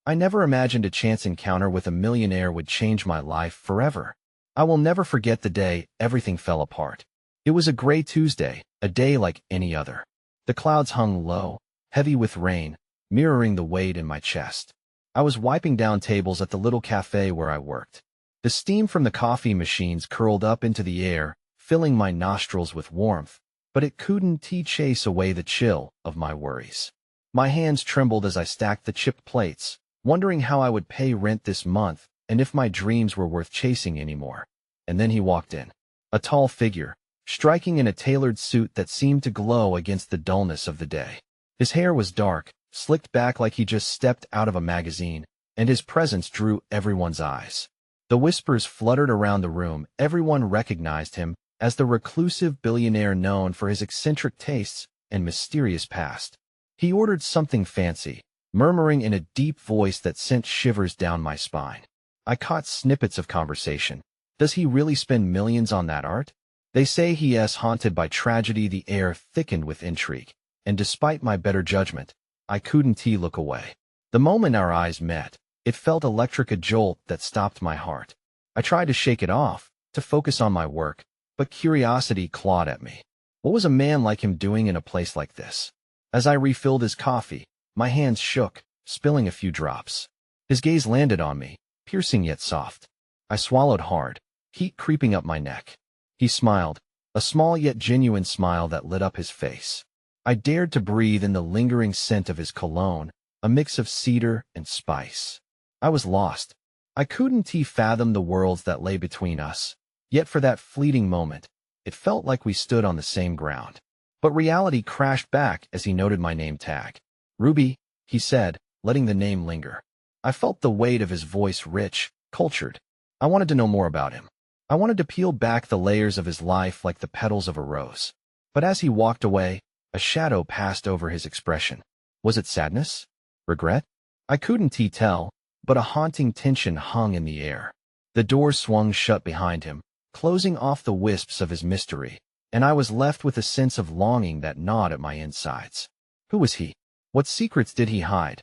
I never imagined a chance encounter with a millionaire would change my life forever. I will never forget the day everything fell apart. It was a gray Tuesday, a day like any other. The clouds hung low, heavy with rain, mirroring the weight in my chest. I was wiping down tables at the little cafe where I worked. The steam from the coffee machines curled up into the air, filling my nostrils with warmth, but it couldn't chase away the chill of my worries. My hands trembled as I stacked the chipped plates, wondering how I would pay rent this month and if my dreams were worth chasing anymore. And then he walked in. A tall figure, striking in a tailored suit that seemed to glow against the dullness of the day. His hair was dark, slicked back like he just stepped out of a magazine, and his presence drew everyone's eyes. The whispers fluttered around the room. Everyone recognized him as the reclusive billionaire known for his eccentric tastes and mysterious past. He ordered something fancy, murmuring in a deep voice that sent shivers down my spine. I caught snippets of conversation. Does he really spend millions on that art? They say he is haunted by tragedy. The air thickened with intrigue, and despite my better judgment, I couldn't look away. The moment our eyes met, it felt electric, a jolt that stopped my heart. I tried to shake it off, to focus on my work, but curiosity clawed at me. What was a man like him doing in a place like this? As I refilled his coffee, my hands shook, spilling a few drops. His gaze landed on me, piercing yet soft. I swallowed hard, heat creeping up my neck. He smiled, a small yet genuine smile that lit up his face. I dared to breathe in the lingering scent of his cologne, a mix of cedar and spice. I was lost. I couldn't fathom the worlds that lay between us, yet for that fleeting moment, it felt like we stood on the same ground. But reality crashed back as he noted my name tag. Ruby, he said, letting the name linger. I felt the weight of his voice, rich, cultured. I wanted to know more about him. I wanted to peel back the layers of his life like the petals of a rose. But as he walked away, a shadow passed over his expression. Was it sadness? Regret? I couldn't tell, but a haunting tension hung in the air. The door swung shut behind him, closing off the wisps of his mystery, and I was left with a sense of longing that gnawed at my insides. Who was he? What secrets did he hide?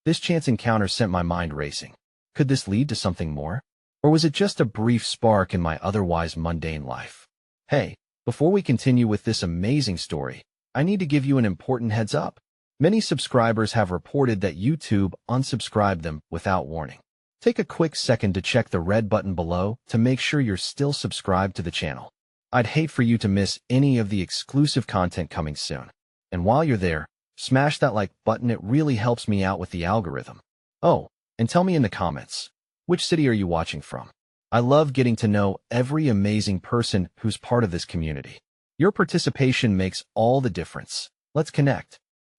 This chance encounter sent my mind racing. Could this lead to something more? Or was it just a brief spark in my otherwise mundane life? Hey, before we continue with this amazing story, I need to give you an important heads up. Many subscribers have reported that YouTube unsubscribed them without warning. Take a quick second to check the red button below to make sure you're still subscribed to the channel. I'd hate for you to miss any of the exclusive content coming soon. And while you're there, smash that like button. It really helps me out with the algorithm. Oh, and tell me in the comments, which city are you watching from? I love getting to know every amazing person who's part of this community. Your participation makes all the difference. Let's connect.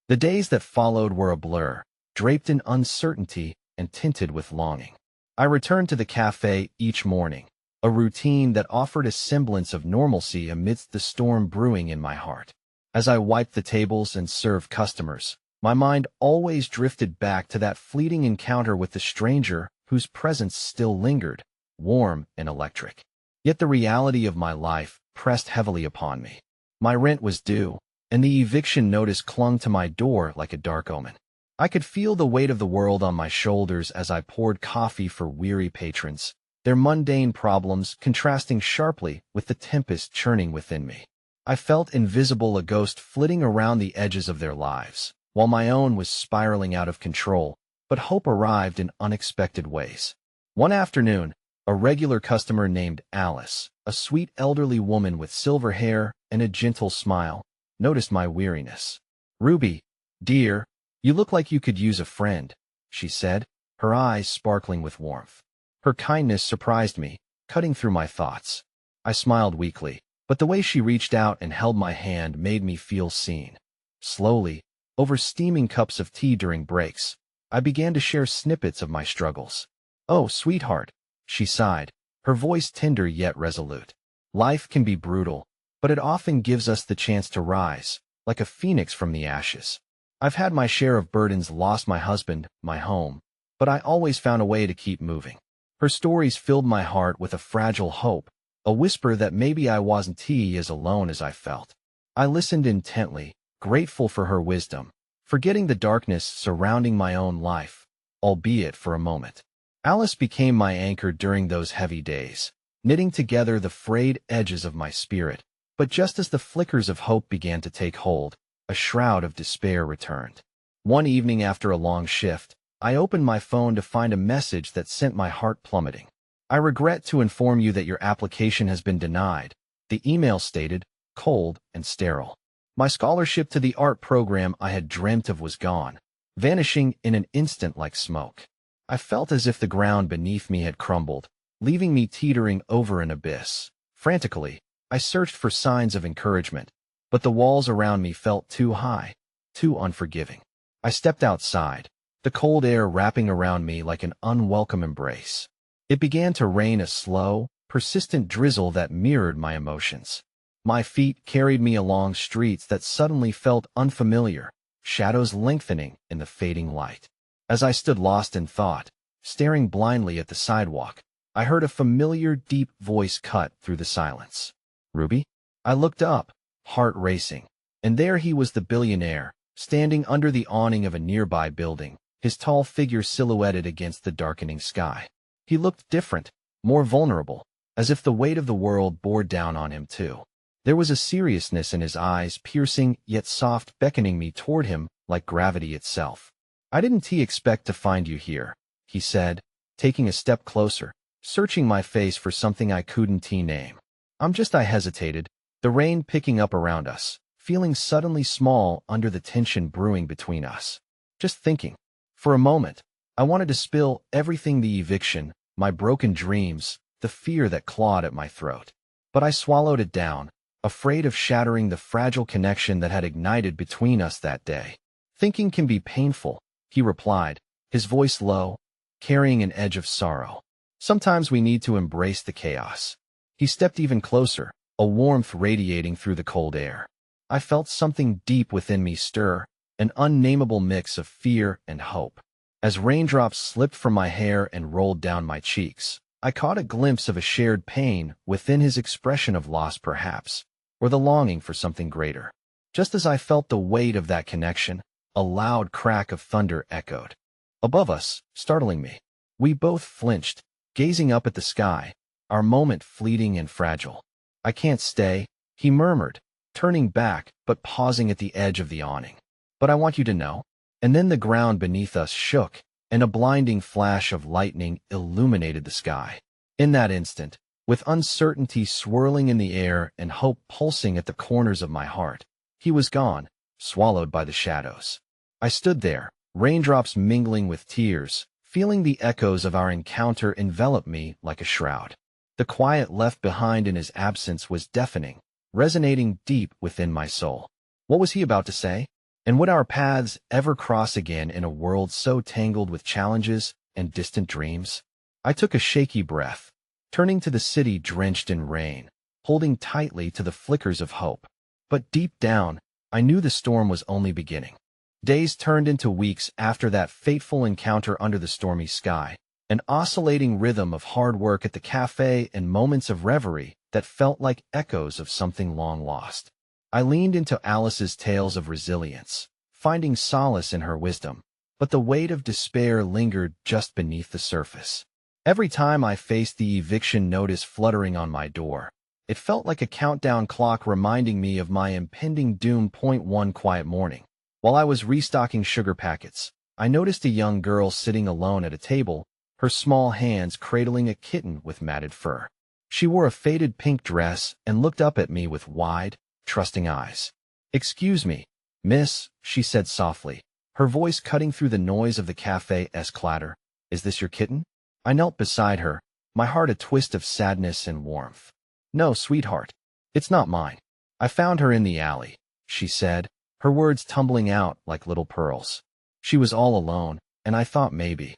The days that followed were a blur, draped in uncertainty and tinted with longing. I returned to the cafe each morning, a routine that offered a semblance of normalcy amidst the storm brewing in my heart. As I wiped the tables and served customers, my mind always drifted back to that fleeting encounter with the stranger whose presence still lingered, warm and electric. Yet the reality of my life pressed heavily upon me. My rent was due, and the eviction notice clung to my door like a dark omen. I could feel the weight of the world on my shoulders as I poured coffee for weary patrons, their mundane problems contrasting sharply with the tempest churning within me. I felt invisible, a ghost flitting around the edges of their lives, while my own was spiraling out of control, but hope arrived in unexpected ways. One afternoon, a regular customer named Alice, a sweet elderly woman with silver hair and a gentle smile, noticed my weariness. "Ruby, dear, you look like you could use a friend," she said, her eyes sparkling with warmth. Her kindness surprised me, cutting through my thoughts. I smiled weakly, but the way she reached out and held my hand made me feel seen. Slowly, over steaming cups of tea during breaks, I began to share snippets of my struggles. "Oh, sweetheart," she sighed, her voice tender yet resolute. "Life can be brutal, but it often gives us the chance to rise, like a phoenix from the ashes. I've had my share of burdens, lost my husband, my home, but I always found a way to keep moving." Her stories filled my heart with a fragile hope, a whisper that maybe I wasn't as alone as I felt. I listened intently, grateful for her wisdom, forgetting the darkness surrounding my own life. albeit for a moment. Alice became my anchor during those heavy days, knitting together the frayed edges of my spirit. But just as the flickers of hope began to take hold, a shroud of despair returned. One evening after a long shift, I opened my phone to find a message that sent my heart plummeting. "I regret to inform you that your application has been denied," the email stated, cold and sterile. My scholarship to the art program I had dreamt of was gone, vanishing in an instant like smoke. I felt as if the ground beneath me had crumbled, leaving me teetering over an abyss. Frantically, I searched for signs of encouragement, but the walls around me felt too high, too unforgiving. I stepped outside, the cold air wrapping around me like an unwelcome embrace. It began to rain, a slow, persistent drizzle that mirrored my emotions. My feet carried me along streets that suddenly felt unfamiliar, shadows lengthening in the fading light. As I stood lost in thought, staring blindly at the sidewalk, I heard a familiar, deep voice cut through the silence. "Ruby?" I looked up, heart racing, and there he was, the billionaire, standing under the awning of a nearby building, his tall figure silhouetted against the darkening sky. He looked different, more vulnerable, as if the weight of the world bore down on him too. There was a seriousness in his eyes, piercing yet soft, beckoning me toward him like gravity itself. "I didn't expect to find you here," he said, taking a step closer, searching my face for something I couldn't name. I hesitated, the rain picking up around us, feeling suddenly small under the tension brewing between us. Just thinking. For a moment, I wanted to spill everything: the eviction, my broken dreams, the fear that clawed at my throat. But I swallowed it down, afraid of shattering the fragile connection that had ignited between us that day. "Thinking can be painful," he replied, his voice low, carrying an edge of sorrow. "Sometimes we need to embrace the chaos." He stepped even closer, a warmth radiating through the cold air. I felt something deep within me stir, an unnameable mix of fear and hope. As raindrops slipped from my hair and rolled down my cheeks, I caught a glimpse of a shared pain within his expression, of loss perhaps, or the longing for something greater. Just as I felt the weight of that connection, a loud crack of thunder echoed above us, startling me. We both flinched, gazing up at the sky, our moment fleeting and fragile. "I can't stay," he murmured, turning back but pausing at the edge of the awning. "But I want you to know." And then the ground beneath us shook, and a blinding flash of lightning illuminated the sky. In that instant, with uncertainty swirling in the air and hope pulsing at the corners of my heart, he was gone, swallowed by the shadows. I stood there, raindrops mingling with tears, feeling the echoes of our encounter envelop me like a shroud. The quiet left behind in his absence was deafening, resonating deep within my soul. What was he about to say? And would our paths ever cross again in a world so tangled with challenges and distant dreams? I took a shaky breath, turning to the city drenched in rain, holding tightly to the flickers of hope. But deep down, I knew the storm was only beginning. Days turned into weeks after that fateful encounter under the stormy sky, an oscillating rhythm of hard work at the café and moments of reverie that felt like echoes of something long lost. I leaned into Alice's tales of resilience, finding solace in her wisdom, but the weight of despair lingered just beneath the surface. Every time I faced the eviction notice fluttering on my door, it felt like a countdown clock reminding me of my impending doom. One quiet morning, while I was restocking sugar packets, I noticed a young girl sitting alone at a table, her small hands cradling a kitten with matted fur. She wore a faded pink dress and looked up at me with wide, trusting eyes. "Excuse me, miss," she said softly, her voice cutting through the noise of the café's clatter. "Is this your kitten?" I knelt beside her, my heart a twist of sadness and warmth. "No, sweetheart. It's not mine. I found her in the alley," she said, her words tumbling out like little pearls. "She was all alone, and I thought maybe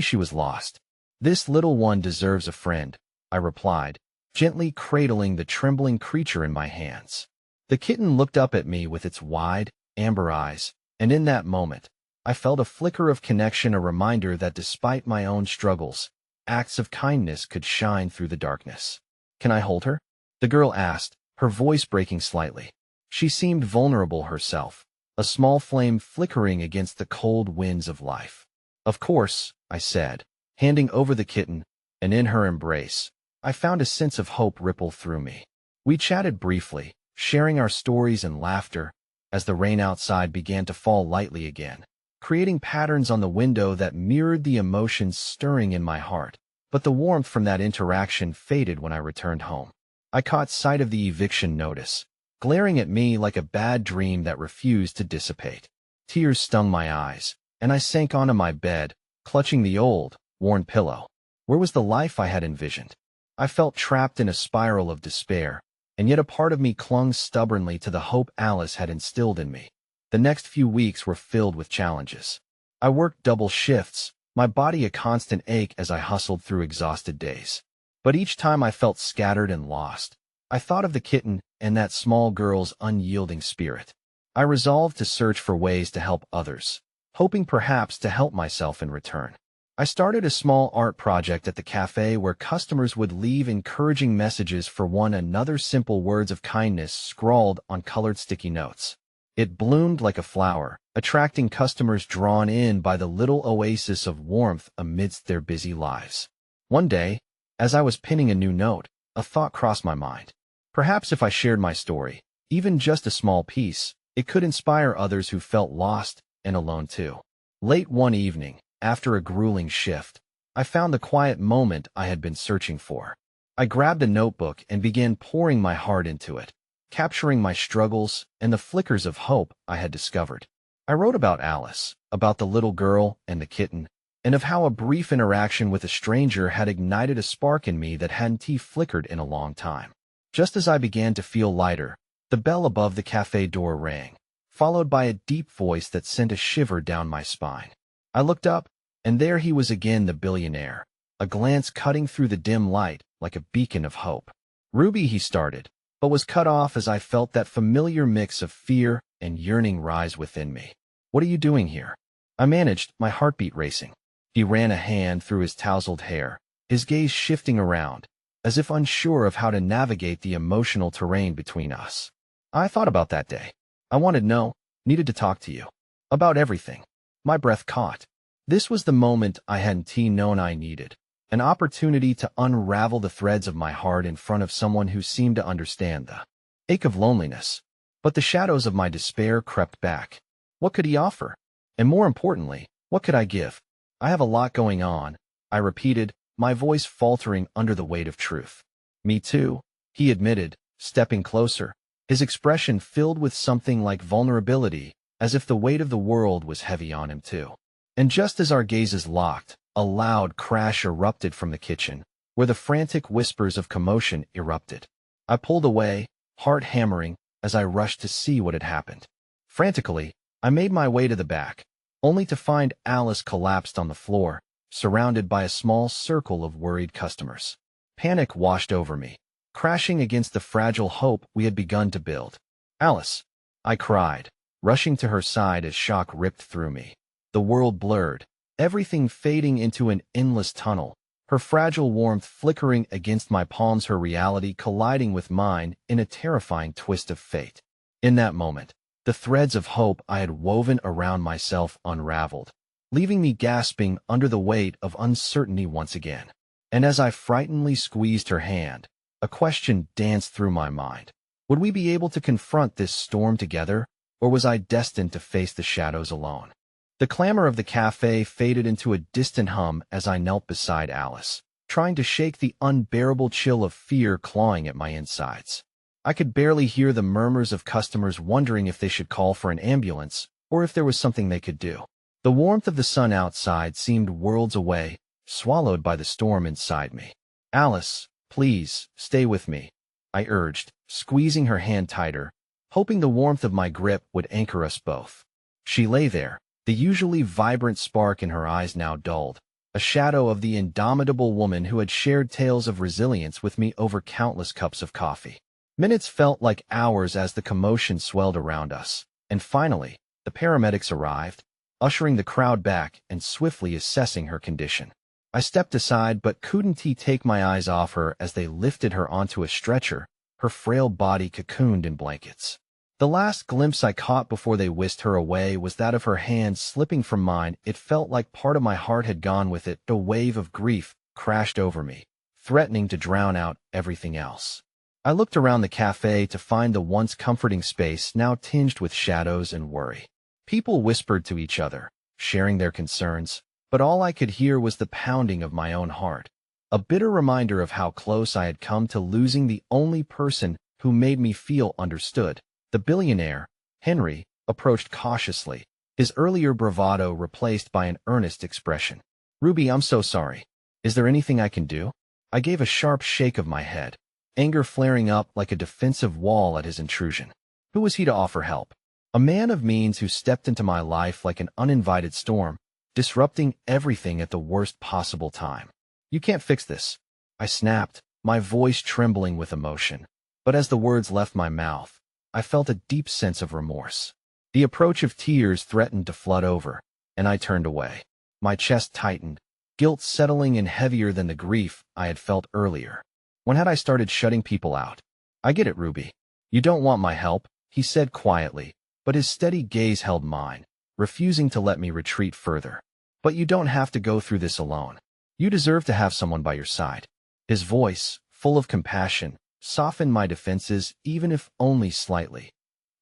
she was lost." "This little one deserves a friend," I replied, gently cradling the trembling creature in my hands. The kitten looked up at me with its wide, amber eyes, and in that moment, I felt a flicker of connection, a reminder that despite my own struggles, acts of kindness could shine through the darkness. "Can I hold her?" the girl asked, her voice breaking slightly. She seemed vulnerable herself, a small flame flickering against the cold winds of life. Of course, I said, handing over the kitten, and in her embrace, I found a sense of hope ripple through me. We chatted briefly, sharing our stories and laughter, as the rain outside began to fall lightly again, creating patterns on the window that mirrored the emotions stirring in my heart. But the warmth from that interaction faded when I returned home. I caught sight of the eviction notice, glaring at me like a bad dream that refused to dissipate. Tears stung my eyes, and I sank onto my bed, clutching the old, worn pillow. Where was the life I had envisioned? I felt trapped in a spiral of despair, and yet a part of me clung stubbornly to the hope Alice had instilled in me. The next few weeks were filled with challenges. I worked double shifts, my body a constant ache as I hustled through exhausted days. But each time I felt scattered and lost, I thought of the kitten and that small girl's unyielding spirit. I resolved to search for ways to help others, hoping perhaps to help myself in return. I started a small art project at the cafe where customers would leave encouraging messages for one another, simple words of kindness scrawled on colored sticky notes. It bloomed like a flower, attracting customers drawn in by the little oasis of warmth amidst their busy lives. One day, as I was pinning a new note, a thought crossed my mind. Perhaps if I shared my story, even just a small piece, it could inspire others who felt lost and alone too. Late one evening, after a grueling shift, I found the quiet moment I had been searching for. I grabbed a notebook and began pouring my heart into it, capturing my struggles and the flickers of hope I had discovered. I wrote about Alice, about the little girl and the kitten, and of how a brief interaction with a stranger had ignited a spark in me that hadn't flickered in a long time. Just as I began to feel lighter, the bell above the cafe door rang, followed by a deep voice that sent a shiver down my spine. I looked up, and there he was again, the billionaire, a glance cutting through the dim light like a beacon of hope. "Ruby," he started, but was cut off as I felt that familiar mix of fear and yearning rise within me. "What are you doing here?" I managed, my heartbeat racing. He ran a hand through his tousled hair, his gaze shifting around, as if unsure of how to navigate the emotional terrain between us. "I thought about that day. I needed to talk to you. About everything." My breath caught. This was the moment I hadn't known I needed. An opportunity to unravel the threads of my heart in front of someone who seemed to understand the ache of loneliness. But the shadows of my despair crept back. What could he offer? And more importantly, what could I give? "I have a lot going on," I repeated, my voice faltering under the weight of truth. "Me too," he admitted, stepping closer, his expression filled with something like vulnerability, as if the weight of the world was heavy on him too. And just as our gazes locked, a loud crash erupted from the kitchen, where the frantic whispers of commotion erupted. I pulled away, heart hammering, as I rushed to see what had happened. Frantically, I made my way to the back, only to find Alice collapsed on the floor, surrounded by a small circle of worried customers. Panic washed over me, crashing against the fragile hope we had begun to build. "Alice!" I cried, rushing to her side as shock ripped through me. The world blurred, everything fading into an endless tunnel, her fragile warmth flickering against my palms, her reality colliding with mine in a terrifying twist of fate. In that moment, the threads of hope I had woven around myself unraveled, leaving me gasping under the weight of uncertainty once again. And as I frighteningly squeezed her hand, a question danced through my mind. Would we be able to confront this storm together, or was I destined to face the shadows alone? The clamor of the cafe faded into a distant hum as I knelt beside Alice, trying to shake the unbearable chill of fear clawing at my insides. I could barely hear the murmurs of customers wondering if they should call for an ambulance or if there was something they could do. The warmth of the sun outside seemed worlds away, swallowed by the storm inside me. "Alice, please, stay with me," I urged, squeezing her hand tighter, hoping the warmth of my grip would anchor us both. She lay there, the usually vibrant spark in her eyes now dulled, a shadow of the indomitable woman who had shared tales of resilience with me over countless cups of coffee. Minutes felt like hours as the commotion swelled around us, and finally, the paramedics arrived, ushering the crowd back and swiftly assessing her condition. I stepped aside but couldn't take my eyes off her as they lifted her onto a stretcher, her frail body cocooned in blankets. The last glimpse I caught before they whisked her away was that of her hand slipping from mine. It felt like part of my heart had gone with it. A wave of grief crashed over me, threatening to drown out everything else. I looked around the cafe to find the once comforting space now tinged with shadows and worry. People whispered to each other, sharing their concerns, but all I could hear was the pounding of my own heart, a bitter reminder of how close I had come to losing the only person who made me feel understood. The billionaire, Henry, approached cautiously, his earlier bravado replaced by an earnest expression. "Ruby, I'm so sorry. Is there anything I can do?" I gave a sharp shake of my head, anger flaring up like a defensive wall at his intrusion. Who was he to offer help? A man of means who stepped into my life like an uninvited storm, disrupting everything at the worst possible time. "You can't fix this," I snapped, my voice trembling with emotion. But as the words left my mouth, I felt a deep sense of remorse. The approach of tears threatened to flood over, and I turned away. My chest tightened, guilt settling in heavier than the grief I had felt earlier. When had I started shutting people out? "I get it, Ruby. You don't want my help," he said quietly, but his steady gaze held mine, refusing to let me retreat further. "But you don't have to go through this alone. You deserve to have someone by your side." His voice, full of compassion, softened my defenses even if only slightly.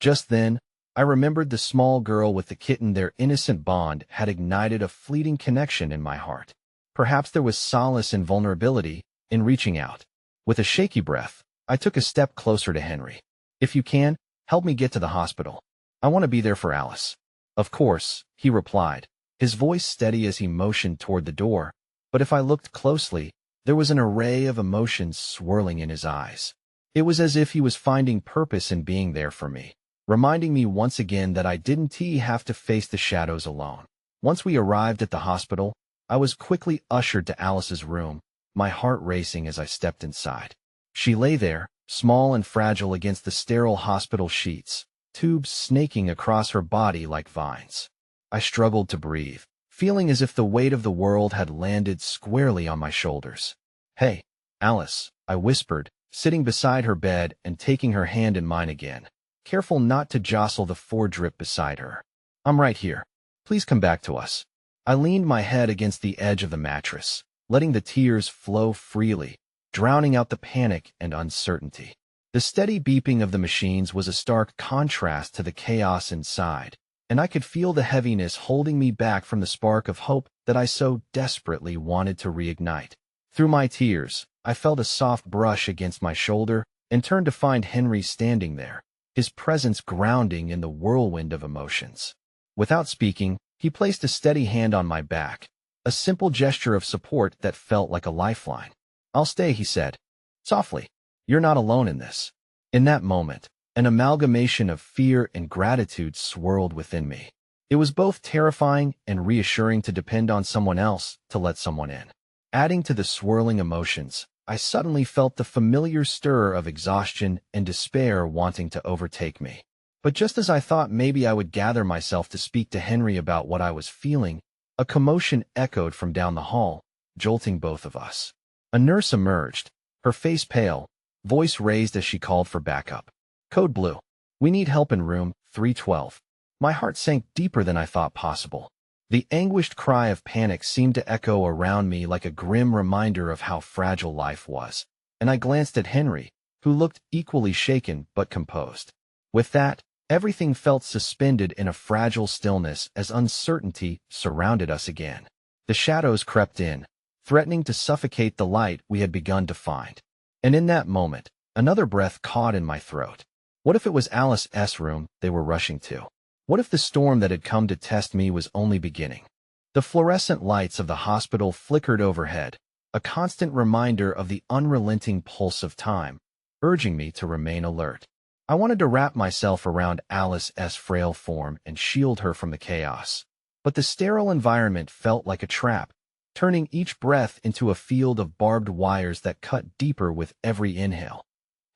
Just then, I remembered the small girl with the kitten. Their innocent bond had ignited a fleeting connection in my heart. Perhaps there was solace in vulnerability, in reaching out. With a shaky breath, I took a step closer to Henry. "If you can, help me get to the hospital. I want to be there for Alice." "Of course," he replied, his voice steady as he motioned toward the door. But if I looked closely, there was an array of emotions swirling in his eyes. It was as if he was finding purpose in being there for me, reminding me once again that I didn't have to face the shadows alone. Once we arrived at the hospital, I was quickly ushered to Alice's room, my heart racing as I stepped inside. She lay there, small and fragile against the sterile hospital sheets, tubes snaking across her body like vines. I struggled to breathe, feeling as if the weight of the world had landed squarely on my shoulders. "Hey, Alice," I whispered, sitting beside her bed and taking her hand in mine again, careful not to jostle the foredrip beside her. "I'm right here. Please come back to us." I leaned my head against the edge of the mattress, letting the tears flow freely, drowning out the panic and uncertainty. The steady beeping of the machines was a stark contrast to the chaos inside, and I could feel the heaviness holding me back from the spark of hope that I so desperately wanted to reignite. Through my tears, I felt a soft brush against my shoulder and turned to find Henry standing there, his presence grounding in the whirlwind of emotions. Without speaking, he placed a steady hand on my back, a simple gesture of support that felt like a lifeline. "I'll stay," he said, softly. "You're not alone in this." In that moment, an amalgamation of fear and gratitude swirled within me. It was both terrifying and reassuring to depend on someone else to let someone in. Adding to the swirling emotions, I suddenly felt the familiar stir of exhaustion and despair wanting to overtake me. But just as I thought maybe I would gather myself to speak to Henry about what I was feeling, a commotion echoed from down the hall, jolting both of us. A nurse emerged, her face pale, voice raised as she called for backup. "Code Blue. We need help in room 312. My heart sank deeper than I thought possible. The anguished cry of panic seemed to echo around me like a grim reminder of how fragile life was, and I glanced at Henry, who looked equally shaken but composed. With that, everything felt suspended in a fragile stillness as uncertainty surrounded us again. The shadows crept in, threatening to suffocate the light we had begun to find. And in that moment, another breath caught in my throat. What if it was Alice's room they were rushing to? What if the storm that had come to test me was only beginning? The fluorescent lights of the hospital flickered overhead, a constant reminder of the unrelenting pulse of time, urging me to remain alert. I wanted to wrap myself around Alice's frail form and shield her from the chaos. But the sterile environment felt like a trap, turning each breath into a field of barbed wires that cut deeper with every inhale.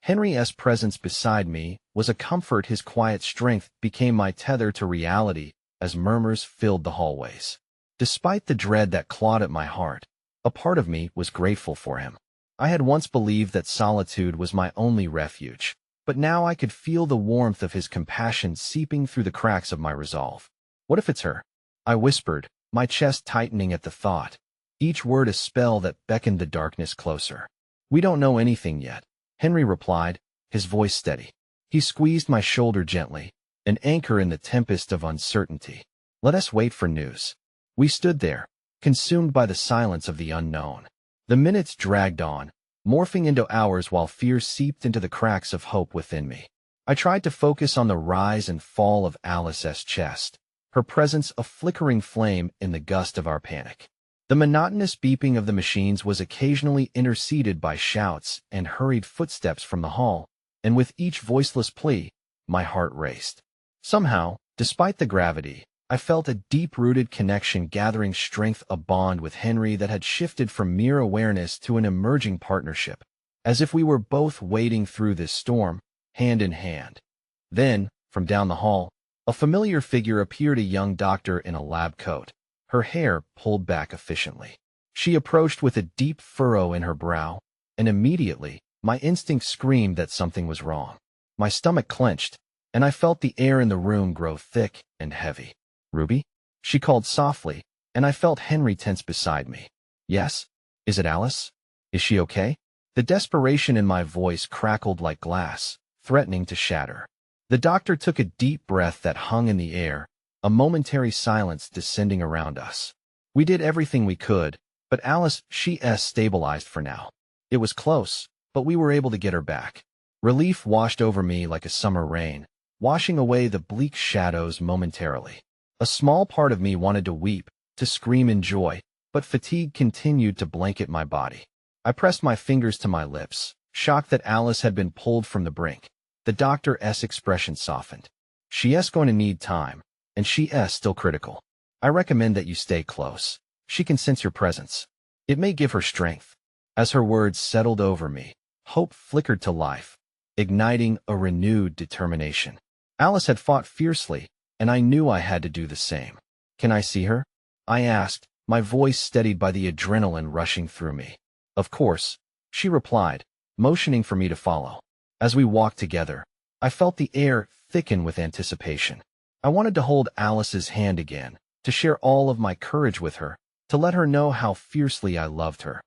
Henry's presence beside me was a comfort. His quiet strength became my tether to reality as murmurs filled the hallways. Despite the dread that clawed at my heart, a part of me was grateful for him. I had once believed that solitude was my only refuge, but now I could feel the warmth of his compassion seeping through the cracks of my resolve. What if it's her? I whispered, my chest tightening at the thought, each word a spell that beckoned the darkness closer. We don't know anything yet, Henry replied, his voice steady. He squeezed my shoulder gently, an anchor in the tempest of uncertainty. Let us wait for news. We stood there, consumed by the silence of the unknown. The minutes dragged on, morphing into hours while fear seeped into the cracks of hope within me. I tried to focus on the rise and fall of Alice's chest, her presence a flickering flame in the gust of our panic. The monotonous beeping of the machines was occasionally interceded by shouts and hurried footsteps from the hall, and with each voiceless plea, my heart raced. Somehow, despite the gravity, I felt a deep-rooted connection gathering strength, a bond with Henry that had shifted from mere awareness to an emerging partnership, as if we were both wading through this storm, hand in hand. Then, from down the hall, a familiar figure appeared, a young doctor in a lab coat, her hair pulled back efficiently. She approached with a deep furrow in her brow, and immediately, my instinct screamed that something was wrong. My stomach clenched, and I felt the air in the room grow thick and heavy. Ruby? She called softly, and I felt Henry tense beside me. Yes? Is it Alice? Is she okay? The desperation in my voice crackled like glass, threatening to shatter. The doctor took a deep breath that hung in the air, a momentary silence descending around us. We did everything we could, but Alice, she's stabilized for now. It was close, but we were able to get her back. Relief washed over me like a summer rain, washing away the bleak shadows momentarily. A small part of me wanted to weep, to scream in joy, but fatigue continued to blanket my body. I pressed my fingers to my lips, shocked that Alice had been pulled from the brink. The doctor's expression softened. She's going to need time, and she's still critical. I recommend that you stay close. She can sense your presence. It may give her strength. As her words settled over me, hope flickered to life, igniting a renewed determination. Alice had fought fiercely, and I knew I had to do the same. Can I see her? I asked, my voice steadied by the adrenaline rushing through me. Of course, she replied, motioning for me to follow. As we walked together, I felt the air thicken with anticipation. I wanted to hold Alice's hand again, to share all of my courage with her, to let her know how fiercely I loved her.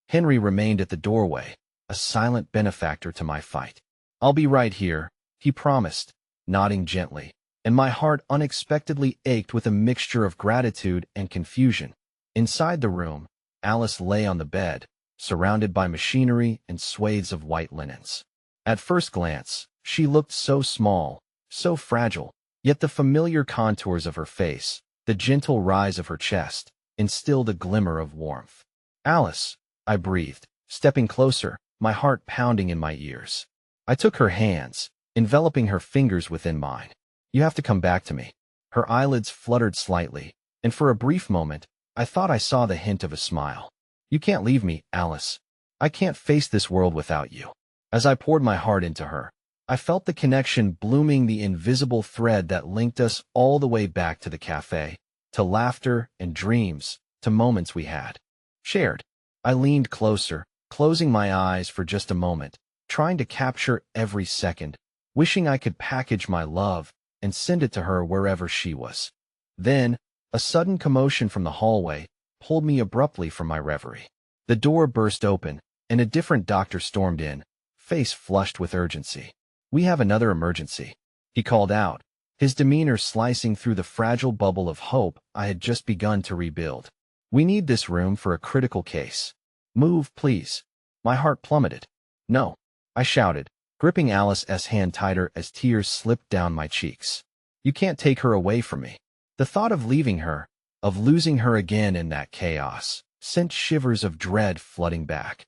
Henry remained at the doorway, a silent benefactor to my fight. I'll be right here, he promised, nodding gently, and my heart unexpectedly ached with a mixture of gratitude and confusion. Inside the room, Alice lay on the bed, surrounded by machinery and swathes of white linens. At first glance, she looked so small, so fragile, yet the familiar contours of her face, the gentle rise of her chest, instilled a glimmer of warmth. Alice, I breathed, stepping closer, my heart pounding in my ears. I took her hands, enveloping her fingers within mine. You have to come back to me. Her eyelids fluttered slightly, and for a brief moment, I thought I saw the hint of a smile. You can't leave me, Alice. I can't face this world without you. As I poured my heart into her, I felt the connection blooming, the invisible thread that linked us all the way back to the café, to laughter and dreams, to moments we had shared. I leaned closer, closing my eyes for just a moment, trying to capture every second, wishing I could package my love and send it to her wherever she was. Then, a sudden commotion from the hallway pulled me abruptly from my reverie. The door burst open, and a different doctor stormed in, face flushed with urgency. We have another emergency, he called out, his demeanor slicing through the fragile bubble of hope I had just begun to rebuild. We need this room for a critical case. Move, please. My heart plummeted. No, I shouted, gripping Alice's hand tighter as tears slipped down my cheeks. You can't take her away from me. The thought of leaving her, of losing her again in that chaos, sent shivers of dread flooding back.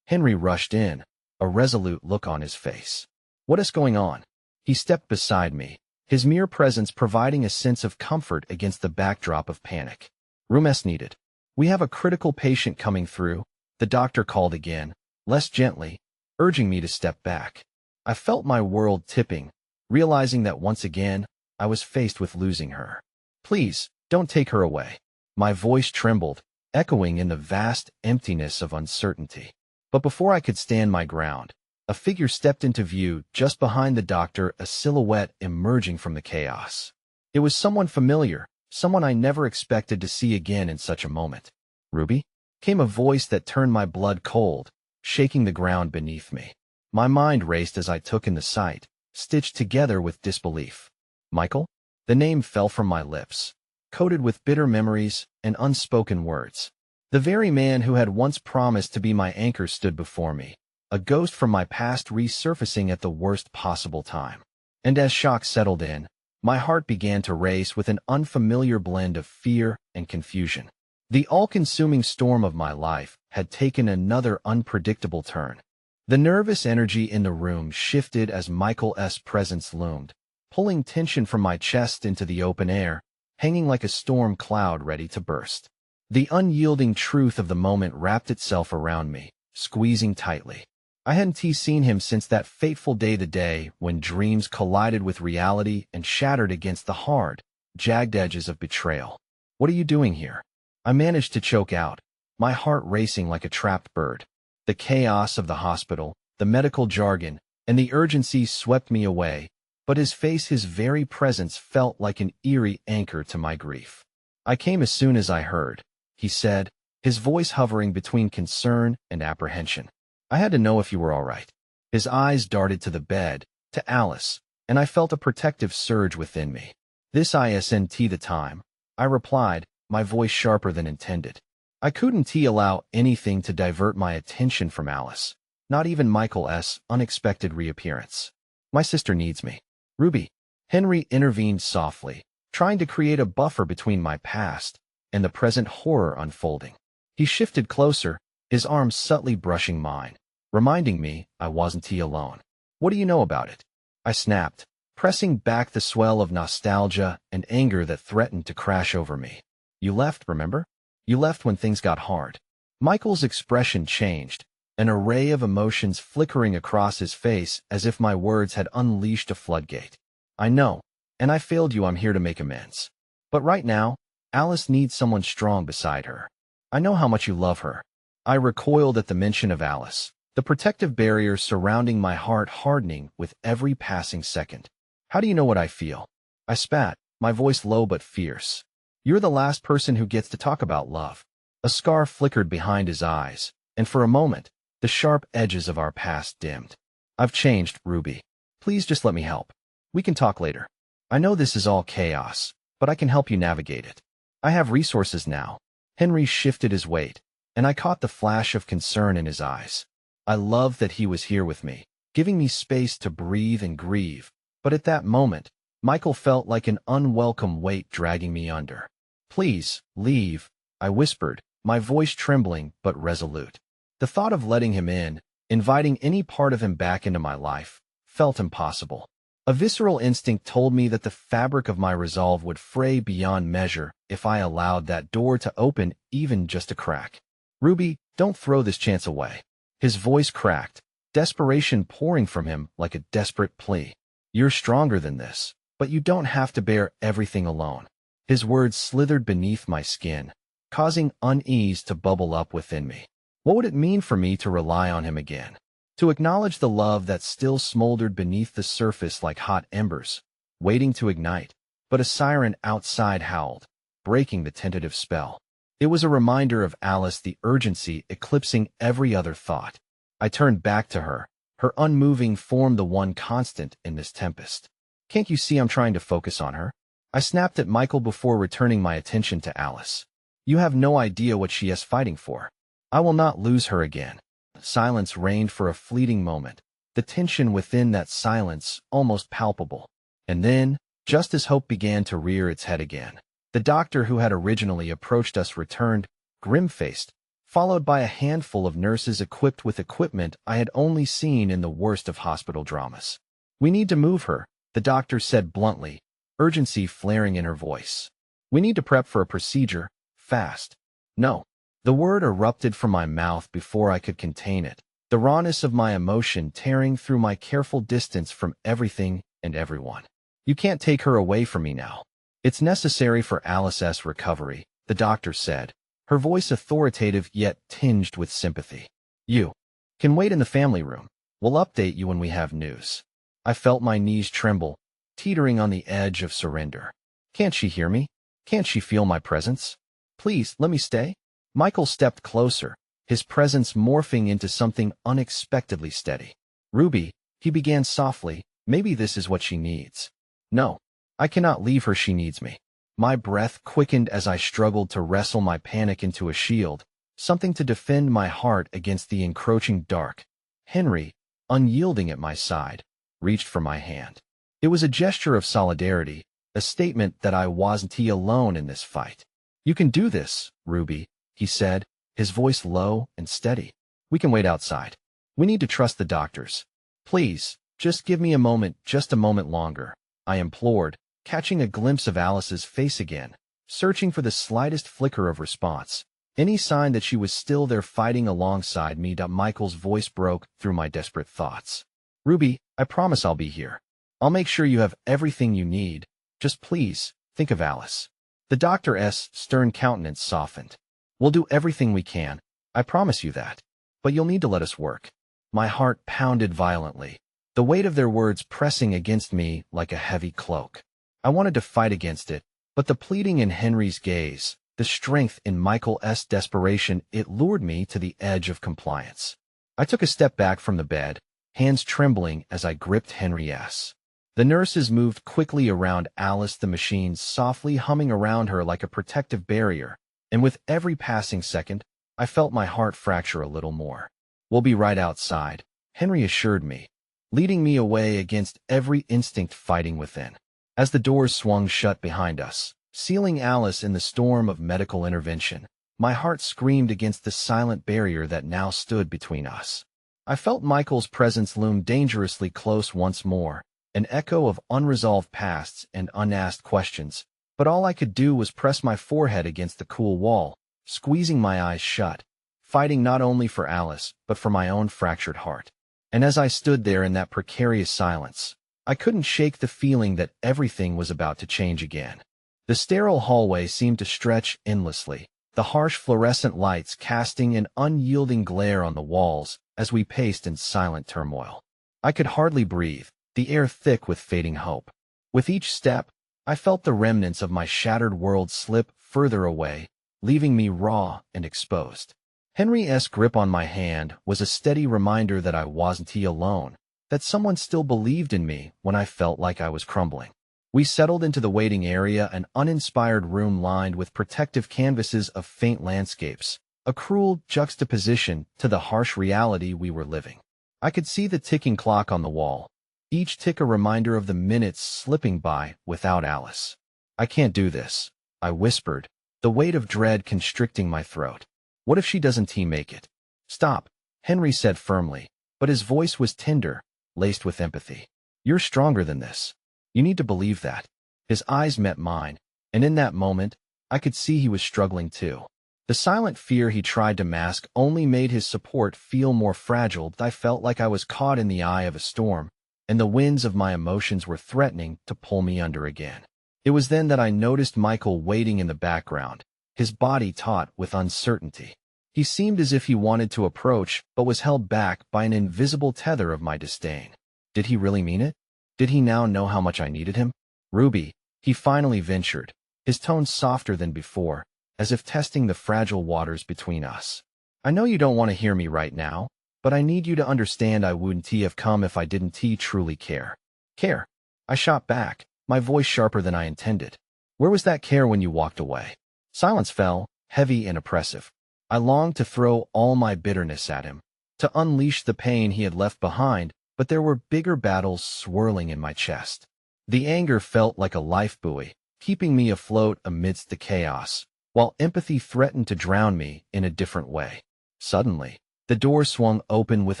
Henry rushed in, a resolute look on his face. What is going on? He stepped beside me, his mere presence providing a sense of comfort against the backdrop of panic. Room S needed. We have a critical patient coming through, the doctor called again, less gently, urging me to step back. I felt my world tipping, realizing that once again, I was faced with losing her. Please, don't take her away. My voice trembled, echoing in the vast emptiness of uncertainty. But before I could stand my ground, A figure stepped into view just behind the doctor, a silhouette emerging from the chaos. It was someone familiar, someone I never expected to see again in such a moment. "Ruby?" came a voice that turned my blood cold, shaking the ground beneath me. My mind raced as I took in the sight, stitched together with disbelief. "Michael?" The name fell from my lips, coated with bitter memories and unspoken words. The very man who had once promised to be my anchor stood before me, a ghost from my past resurfacing at the worst possible time. And as shock settled in, my heart began to race with an unfamiliar blend of fear and confusion. The all-consuming storm of my life had taken another unpredictable turn. The nervous energy in the room shifted as Michael's presence loomed, pulling tension from my chest into the open air, hanging like a storm cloud ready to burst. The unyielding truth of the moment wrapped itself around me, squeezing tightly. I hadn't seen him since that fateful day, the day when dreams collided with reality and shattered against the hard, jagged edges of betrayal. "What are you doing here?" I managed to choke out, my heart racing like a trapped bird. The chaos of the hospital, the medical jargon, and the urgency swept me away, but his face, his very presence felt like an eerie anchor to my grief. "I came as soon as I heard," he said, his voice hovering between concern and apprehension. "I had to know if you were all right." His eyes darted to the bed, to Alice, and I felt a protective surge within me. "This isn't the time," I replied, my voice sharper than intended. I couldn't allow anything to divert my attention from Alice, not even Michael's unexpected reappearance. "My sister needs me." "Ruby," Henry intervened softly, trying to create a buffer between my past and the present horror unfolding. He shifted closer, his arms subtly brushing mine, reminding me I wasn't alone. "What do you know about it?" I snapped, pressing back the swell of nostalgia and anger that threatened to crash over me. "You left, remember? You left when things got hard." Michael's expression changed, an array of emotions flickering across his face as if my words had unleashed a floodgate. "I know, and I failed you. I'm here to make amends. But right now, Alice needs someone strong beside her. I know how much you love her." I recoiled at the mention of Alice, the protective barrier surrounding my heart hardening with every passing second. "How do you know what I feel?" I spat, my voice low but fierce. "You're the last person who gets to talk about love." A scar flickered behind his eyes, and for a moment, the sharp edges of our past dimmed. "I've changed, Ruby. Please just let me help. We can talk later. I know this is all chaos, but I can help you navigate it. I have resources now." Henry shifted his weight, and I caught the flash of concern in his eyes. I loved that he was here with me, giving me space to breathe and grieve, but at that moment, Michael felt like an unwelcome weight dragging me under. "Please, leave," I whispered, my voice trembling but resolute. The thought of letting him in, inviting any part of him back into my life, felt impossible. A visceral instinct told me that the fabric of my resolve would fray beyond measure if I allowed that door to open even just a crack. "Ruby, don't throw this chance away." His voice cracked, desperation pouring from him like a desperate plea. "You're stronger than this, but you don't have to bear everything alone." His words slithered beneath my skin, causing unease to bubble up within me. What would it mean for me to rely on him again? To acknowledge the love that still smoldered beneath the surface like hot embers, waiting to ignite? But a siren outside howled, breaking the tentative spell. It was a reminder of Alice, the urgency eclipsing every other thought. I turned back to her, her unmoving form the one constant in this tempest. "Can't you see I'm trying to focus on her?" I snapped at Michael before returning my attention to Alice. "You have no idea what she is fighting for. I will not lose her again." Silence reigned for a fleeting moment, the tension within that silence almost palpable. And then, just as hope began to rear its head again, the doctor who had originally approached us returned, grim-faced, followed by a handful of nurses equipped with equipment I had only seen in the worst of hospital dramas. "We need to move her," the doctor said bluntly, urgency flaring in her voice. "We need to prep for a procedure, fast." "No." The word erupted from my mouth before I could contain it, the rawness of my emotion tearing through my careful distance from everything and everyone. "You can't take her away from me now. It's necessary for Alice's recovery," the doctor said, her voice authoritative yet tinged with sympathy. "You can wait in the family room. We'll update you when we have news. I felt my knees tremble, teetering on the edge of surrender. Can't she hear me? Can't she feel my presence? Please, let me stay. Michael stepped closer, his presence morphing into something unexpectedly steady. Ruby, he began softly, maybe this is what she needs. No, I cannot leave her, she needs me. My breath quickened as I struggled to wrestle my panic into a shield, something to defend my heart against the encroaching dark. Henry, unyielding at my side, reached for my hand. It was a gesture of solidarity, a statement that I wasn't alone in this fight. You can do this, Ruby, he said, his voice low and steady. We can wait outside. We need to trust the doctors. Please, just give me a moment, just a moment longer, I implored, catching a glimpse of Alice's face again, searching for the slightest flicker of response, any sign that she was still there fighting alongside me. Michael's voice broke through my desperate thoughts. Ruby, I promise I'll be here. I'll make sure you have everything you need. Just please, think of Alice. The doctor's stern countenance softened. We'll do everything we can, I promise you that. But you'll need to let us work. My heart pounded violently, the weight of their words pressing against me like a heavy cloak. I wanted to fight against it, but the pleading in Henry's gaze, the strength in Michael's desperation, it lured me to the edge of compliance. I took a step back from the bed, hands trembling as I gripped Henry's. The nurses moved quickly around Alice, the machines softly humming around her like a protective barrier, and with every passing second, I felt my heart fracture a little more. We'll be right outside, Henry assured me, leading me away against every instinct fighting within. As the doors swung shut behind us, sealing Alice in the storm of medical intervention, my heart screamed against the silent barrier that now stood between us. I felt Michael's presence loom dangerously close once more, an echo of unresolved pasts and unasked questions, but all I could do was press my forehead against the cool wall, squeezing my eyes shut, fighting not only for Alice, but for my own fractured heart. And as I stood there in that precarious silence, I couldn't shake the feeling that everything was about to change again. The sterile hallway seemed to stretch endlessly, the harsh fluorescent lights casting an unyielding glare on the walls as we paced in silent turmoil. I could hardly breathe, the air thick with fading hope. With each step, I felt the remnants of my shattered world slip further away, leaving me raw and exposed. Henry's grip on my hand was a steady reminder that I wasn't alone, that someone still believed in me when I felt like I was crumbling. We settled into the waiting area, an uninspired room lined with protective canvases of faint landscapes, a cruel juxtaposition to the harsh reality we were living. I could see the ticking clock on the wall, each tick a reminder of the minutes slipping by without Alice. I can't do this, I whispered, the weight of dread constricting my throat. What if she doesn't make it? Stop, Henry said firmly, but his voice was tender, laced with empathy. You're stronger than this. You need to believe that. His eyes met mine, and in that moment, I could see he was struggling too. The silent fear he tried to mask only made his support feel more fragile. I felt like I was caught in the eye of a storm, and the winds of my emotions were threatening to pull me under again. It was then that I noticed Michael waiting in the background, his body taut with uncertainty. He seemed as if he wanted to approach, but was held back by an invisible tether of my disdain. Did he really mean it? Did he now know how much I needed him? Ruby, he finally ventured, his tone softer than before, as if testing the fragile waters between us. I know you don't want to hear me right now, but I need you to understand I wouldn't have come if I didn't truly care. Care? I shot back, my voice sharper than I intended. Where was that care when you walked away? Silence fell, heavy and oppressive. I longed to throw all my bitterness at him, to unleash the pain he had left behind, but there were bigger battles swirling in my chest. The anger felt like a life buoy, keeping me afloat amidst the chaos, while empathy threatened to drown me in a different way. Suddenly, the door swung open with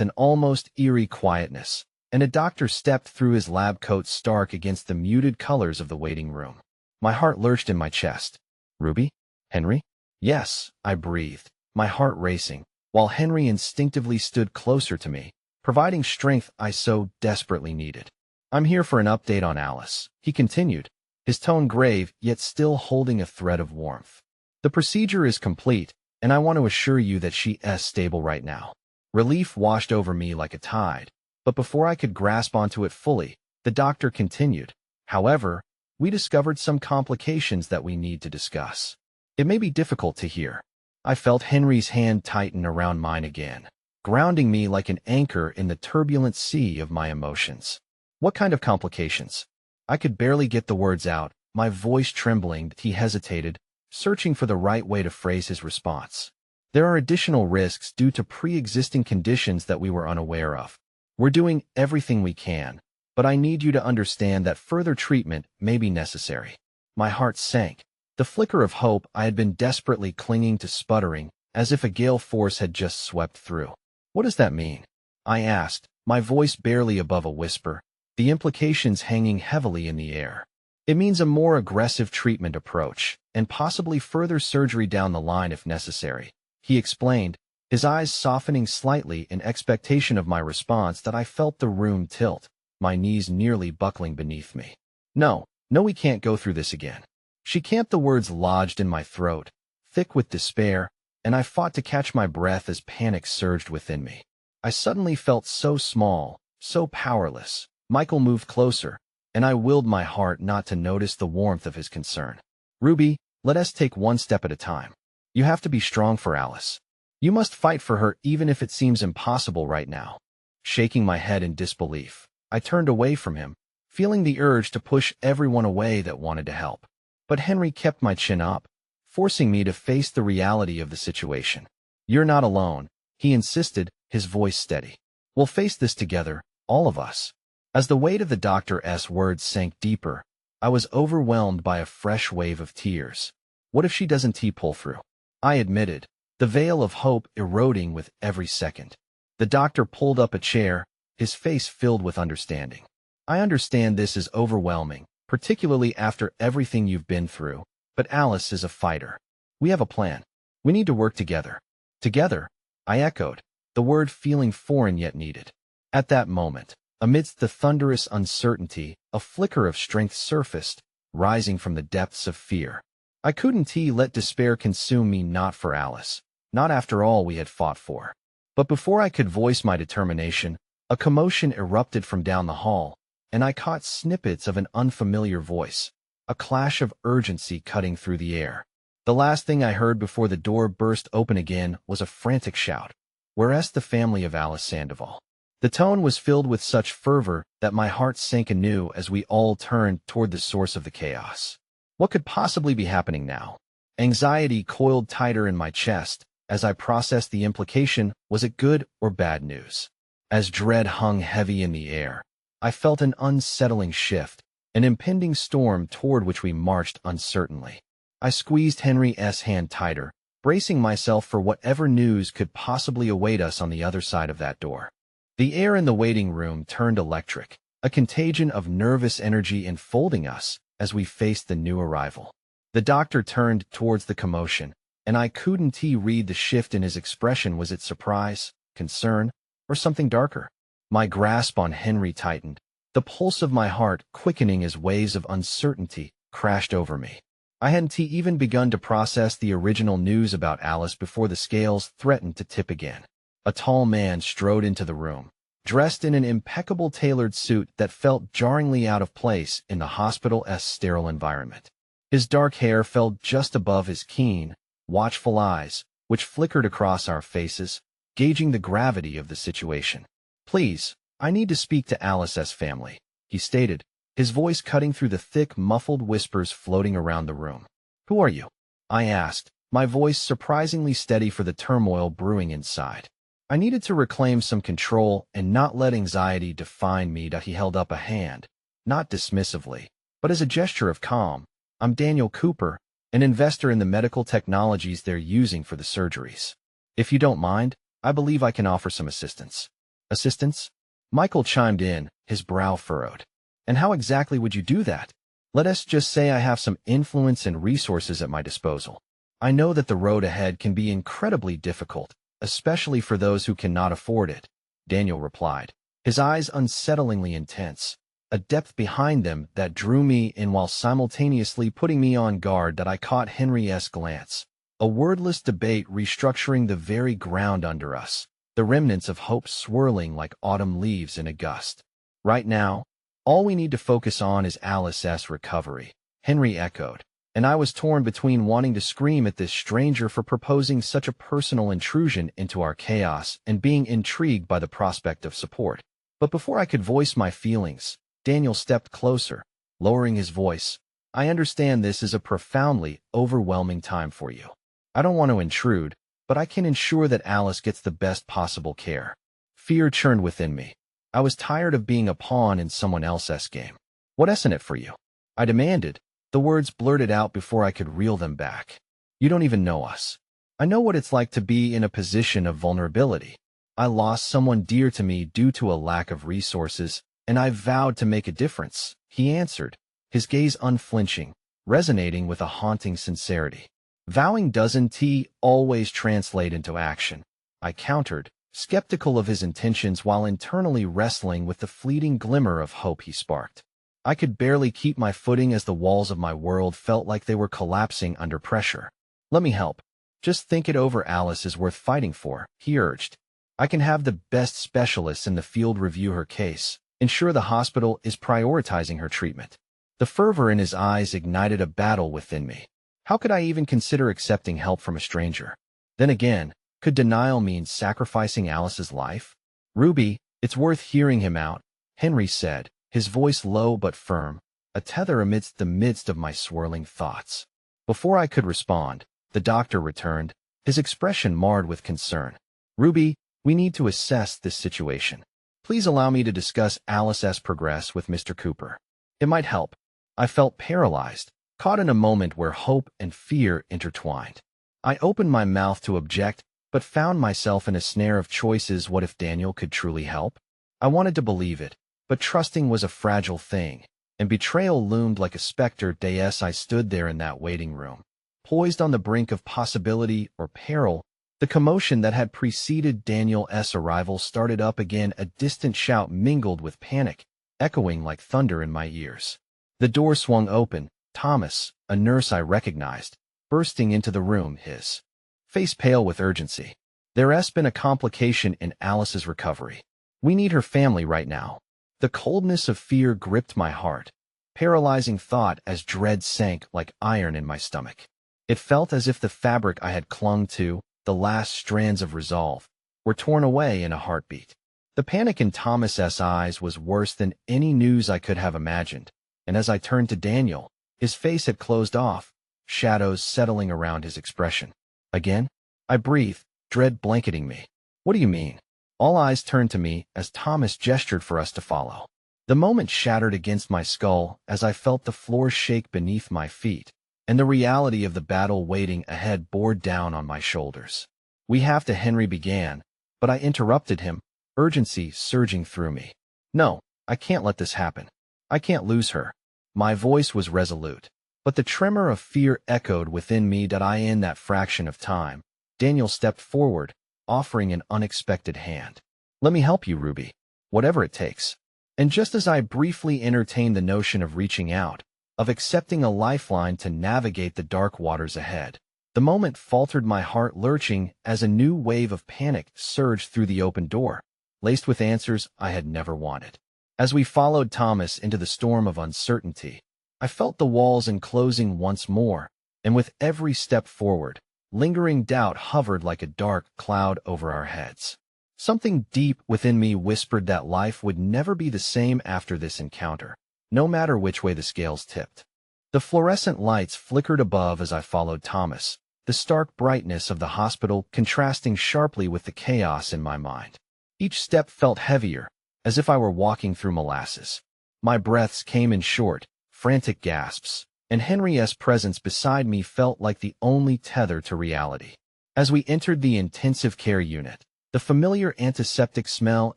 an almost eerie quietness, and a doctor stepped through, his lab coat stark against the muted colors of the waiting room. My heart lurched in my chest. Ruby? Henry? Yes, I breathed, my heart racing, while Henry instinctively stood closer to me, providing strength I so desperately needed. I'm here for an update on Alice, he continued, his tone grave yet still holding a thread of warmth. The procedure is complete, and I want to assure you that she is stable right now. Relief washed over me like a tide, But before I could grasp onto it fully, the doctor continued. However, we discovered some complications that we need to discuss. It may be difficult to hear. I felt Henry's hand tighten around mine again, grounding me like an anchor in the turbulent sea of my emotions. What kind of complications? I could barely get the words out, my voice trembling. He hesitated, searching for the right way to phrase his response. There are additional risks due to pre-existing conditions that we were unaware of. We're doing everything we can, but I need you to understand that further treatment may be necessary. My heart sank. The flicker of hope I had been desperately clinging to sputtering, as if a gale force had just swept through. What does that mean? I asked, my voice barely above a whisper, the implications hanging heavily in the air. It means a more aggressive treatment approach, and possibly further surgery down the line if necessary, he explained, his eyes softening slightly in expectation of my response. That I felt the room tilt, my knees nearly buckling beneath me. No, we can't go through this again. She camped. The words lodged in my throat, thick with despair, and I fought to catch my breath as panic surged within me. I suddenly felt so small, so powerless. Michael moved closer, and I willed my heart not to notice the warmth of his concern. Ruby, let us take one step at a time. You have to be strong for Alice. You must fight for her even if it seems impossible right now. Shaking my head in disbelief, I turned away from him, feeling the urge to push everyone away that wanted to help. But Henry kept my chin up, forcing me to face the reality of the situation. You're not alone, he insisted, his voice steady. We'll face this together, all of us. As the weight of the doctor's words sank deeper, I was overwhelmed by a fresh wave of tears. What if she doesn't pull through? I admitted, the veil of hope eroding with every second. The doctor pulled up a chair, his face filled with understanding. I understand this is overwhelming, particularly after everything you've been through, but Alice is a fighter. We have a plan. We need to work together. Together, I echoed, the word feeling foreign yet needed. At that moment, amidst the thunderous uncertainty, a flicker of strength surfaced, rising from the depths of fear. I couldn't let despair consume me. Not for Alice, not after all we had fought for. But before I could voice my determination, a commotion erupted from down the hall, and I caught snippets of an unfamiliar voice, a clash of urgency cutting through the air. The last thing I heard before the door burst open again was a frantic shout. Where's the family of Alice Sandoval? The tone was filled with such fervor that my heart sank anew as we all turned toward the source of the chaos. What could possibly be happening now? Anxiety coiled tighter in my chest as I processed the implication. Was it good or bad news? As dread hung heavy in the air, I felt an unsettling shift, an impending storm toward which we marched uncertainly. I squeezed Henry's hand tighter, bracing myself for whatever news could possibly await us on the other side of that door. The air in the waiting room turned electric, a contagion of nervous energy enfolding us as we faced the new arrival. The doctor turned towards the commotion, and I couldn't read the shift in his expression. Was it surprise, concern, or something darker? My grasp on Henry tightened, the pulse of my heart quickening as waves of uncertainty crashed over me. I hadn't even begun to process the original news about Alice before the scales threatened to tip again. A tall man strode into the room, dressed in an impeccable tailored suit that felt jarringly out of place in the hospital's sterile environment. His dark hair fell just above his keen, watchful eyes, which flickered across our faces, gauging the gravity of the situation. Please, I need to speak to Alice's family, he stated, his voice cutting through the thick, muffled whispers floating around the room. Who are you? I asked, my voice surprisingly steady for the turmoil brewing inside. I needed to reclaim some control and not let anxiety define me. He held up a hand, not dismissively, but as a gesture of calm. I'm Daniel Cooper, an investor in the medical technologies they're using for the surgeries. If you don't mind, I believe I can offer some assistance. Assistance? Michael chimed in, his brow furrowed. And how exactly would you do that? Let us just say I have some influence and resources at my disposal. I know that the road ahead can be incredibly difficult, especially for those who cannot afford it, Daniel replied, his eyes unsettlingly intense, a depth behind them that drew me in while simultaneously putting me on guard. That I caught Henry's glance, a wordless debate restructuring the very ground under us. the remnants of hope swirling like autumn leaves in a gust. Right now, all we need to focus on is Alice's recovery, Henry echoed, and I was torn between wanting to scream at this stranger for proposing such a personal intrusion into our chaos and being intrigued by the prospect of support. But before I could voice my feelings, Daniel stepped closer, lowering his voice. I understand this is a profoundly overwhelming time for you. I don't want to intrude, but I can ensure that Alice gets the best possible care. Fear churned within me. I was tired of being a pawn in someone else's game. What isn't it for you? I demanded, the words blurted out before I could reel them back. You don't even know us. I know what it's like to be in a position of vulnerability. I lost someone dear to me due to a lack of resources, and I vowed to make a difference, he answered, his gaze unflinching, resonating with a haunting sincerity. Vowing doesn't always translate into action, I countered, skeptical of his intentions while internally wrestling with the fleeting glimmer of hope he sparked. I could barely keep my footing as the walls of my world felt like they were collapsing under pressure. Let me help. Just think it over. Alice is worth fighting for, he urged. I can have the best specialists in the field review her case, ensure the hospital is prioritizing her treatment. The fervor in his eyes ignited a battle within me. How could I even consider accepting help from a stranger? Then again, could denial mean sacrificing Alice's life? Ruby, it's worth hearing him out, Henry said, his voice low but firm, a tether amidst the midst of my swirling thoughts. Before I could respond, the doctor returned, his expression marred with concern. Ruby, we need to assess this situation. Please allow me to discuss Alice's progress with Mr. Cooper. It might help. I felt paralyzed, caught in a moment where hope and fear intertwined. I opened my mouth to object, but found myself in a snare of choices. What if Daniel could truly help? I wanted to believe it, but trusting was a fragile thing, and betrayal loomed like a specter. As I stood there in that waiting room, poised on the brink of possibility or peril, the commotion that had preceded Daniel's arrival started up again. A distant shout mingled with panic, echoing like thunder in my ears. The door swung open, Thomas, a nurse I recognized, bursting into the room, his face pale with urgency. There's been a complication in Alice's recovery. We need her family right now. The coldness of fear gripped my heart, paralyzing thought as dread sank like iron in my stomach. It felt as if the fabric I had clung to, the last strands of resolve, were torn away in a heartbeat. The panic in Thomas's eyes was worse than any news I could have imagined, and as I turned to Daniel, his face had closed off, shadows settling around his expression. Again? I breathed, dread blanketing me. What do you mean? All eyes turned to me as Thomas gestured for us to follow. The moment shattered against my skull as I felt the floor shake beneath my feet, and the reality of the battle waiting ahead bore down on my shoulders. We have to, Henry began, but I interrupted him, urgency surging through me. No, I can't let this happen. I can't lose her. My voice was resolute, but the tremor of fear echoed within me. In that fraction of time, Daniel stepped forward, offering an unexpected hand. Let me help you, Ruby. Whatever it takes. And just as I briefly entertained the notion of reaching out, of accepting a lifeline to navigate the dark waters ahead, the moment faltered, my heart lurching as a new wave of panic surged through the open door, laced with answers I had never wanted. As we followed Thomas into the storm of uncertainty, I felt the walls enclosing once more, and with every step forward, lingering doubt hovered like a dark cloud over our heads. Something deep within me whispered that life would never be the same after this encounter, no matter which way the scales tipped. The fluorescent lights flickered above as I followed Thomas, the stark brightness of the hospital contrasting sharply with the chaos in my mind. Each step felt heavier, as if I were walking through molasses. My breaths came in short, frantic gasps, and Henry's presence beside me felt like the only tether to reality. As we entered the intensive care unit, the familiar antiseptic smell